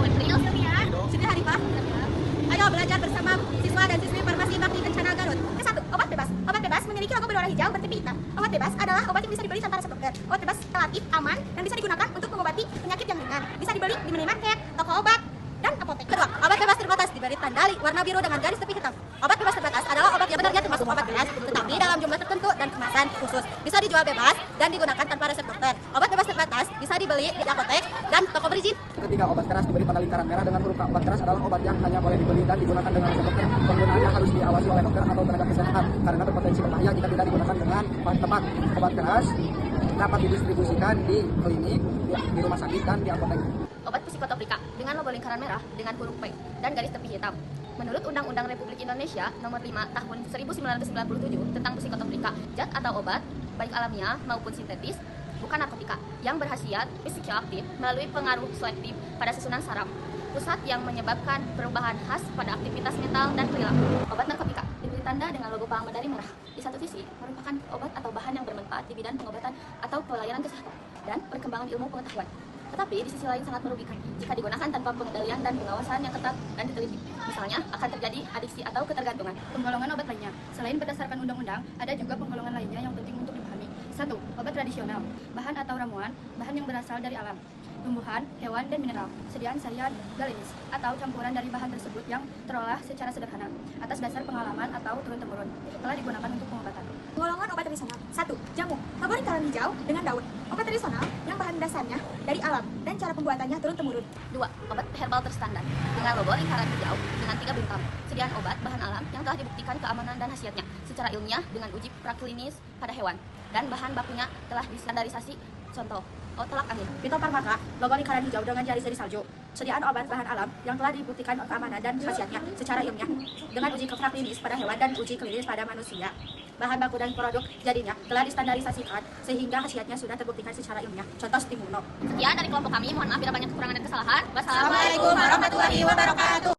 April, Siti Harifah. Ayo belajar bersama siswa dan siswi Farmasi Bakti Kencana Garut. Ke-1, obat bebas. Obat bebas memiliki logo berwarna hijau bertitik hitam. Obat bebas adalah obat yang bisa dibeli tanpa resep dokter. Obat bebas relatif aman dan bisa digunakan untuk mengobati penyakit yang ringan. Bisa dibeli di minimarket, toko obat, dan apotek. Kedua, obat bebas terbatas diberi tandali warna biru dengan garis tepi hitam. Obat bebas terbatas adalah obat yang benarnya termasuk obat beras, tetapi dalam jumlah tertentu dan kemasan khusus. Bisa dijual bebas dan digunakan tanpa resep dokter. Obat bebas terbatas bisa dibeli di apotek dan toko berizin. Ketiga, obat keras diberi pada lingkaran merah dengan huruf K. Obat keras adalah obat yang hanya boleh dibeli dan digunakan dengan resep dokter. Penggunaannya harus diawasi oleh dokter atau tenaga kesehatan karena berpotensi berbahaya jika tidak digunakan dengan tepat. Obat keras dapat didistribusikan di klinik, di rumah sakit, dan di apotek. Obat psikotoplika dengan logo lingkaran merah dengan huruf P dan garis tepi hitam. Menurut Undang-Undang Republik Indonesia Nomor 5 Tahun 1997 tentang psikotoplika, zat atau obat baik alamiah maupun sintetis bukan narkotika yang berkhasiat psikoaktif melalui pengaruh selektif pada susunan saraf pusat yang menyebabkan perubahan khas pada aktivitas mental dan perilaku. Obat narkotika diberi tanda dengan logo paham medali merah. Di satu sisi merupakan obat atau bahan yang bermanfaat di bidang pengobatan atau pelayanan kesehatan dan perkembangan ilmu pengetahuan. Tetapi di sisi lain sangat merugikan jika digunakan tanpa pengendalian dan pengawasan yang ketat dan diteliti. Misalnya akan terjadi adiksi atau ketergantungan. Penggolongan obat lainnya. Selain berdasarkan undang-undang, ada juga penggolongan lainnya yang penting untuk dipahami. 1. Obat tradisional. Bahan atau ramuan, bahan yang berasal dari alam, tumbuhan, hewan, dan mineral. Sediaan sayur galinis atau campuran dari bahan tersebut yang terolah secara sederhana atas dasar pengalaman atau turun-temurun telah digunakan untuk pengobatan. Golongan obat tradisional. 1. Jamu. Logo lingkaran hijau dengan daun. Obat tradisional yang bahan dasarnya dari alam dan cara pembuatannya turun-temurun. 2. Obat herbal terstandar dengan logo lingkaran hijau dengan 3 bintang. Sediaan obat bahan alam yang telah dibuktikan keamanan dan khasiatnya secara ilmiah dengan uji praklinis pada hewan dan bahan bakunya telah distandarisasi. Contoh, Otelak angin. Fitofarmaka, logo lingkaran hijau dengan jari seri salju. Sediaan obat bahan alam yang telah dibuktikan keamanan dan khasiatnya secara ilmiah dengan uji praklinis pada hewan dan uji klinis pada manusia. Bahan baku dan produk jadinya telah distandarisasikan sehingga khasiatnya sudah terbuktikan secara ilmiah. Contoh Stimuno. Sekian dari kelompok kami. Mohon maaf bila banyak kekurangan dan kesalahan. Wassalamualaikum warahmatullahi wabarakatuh.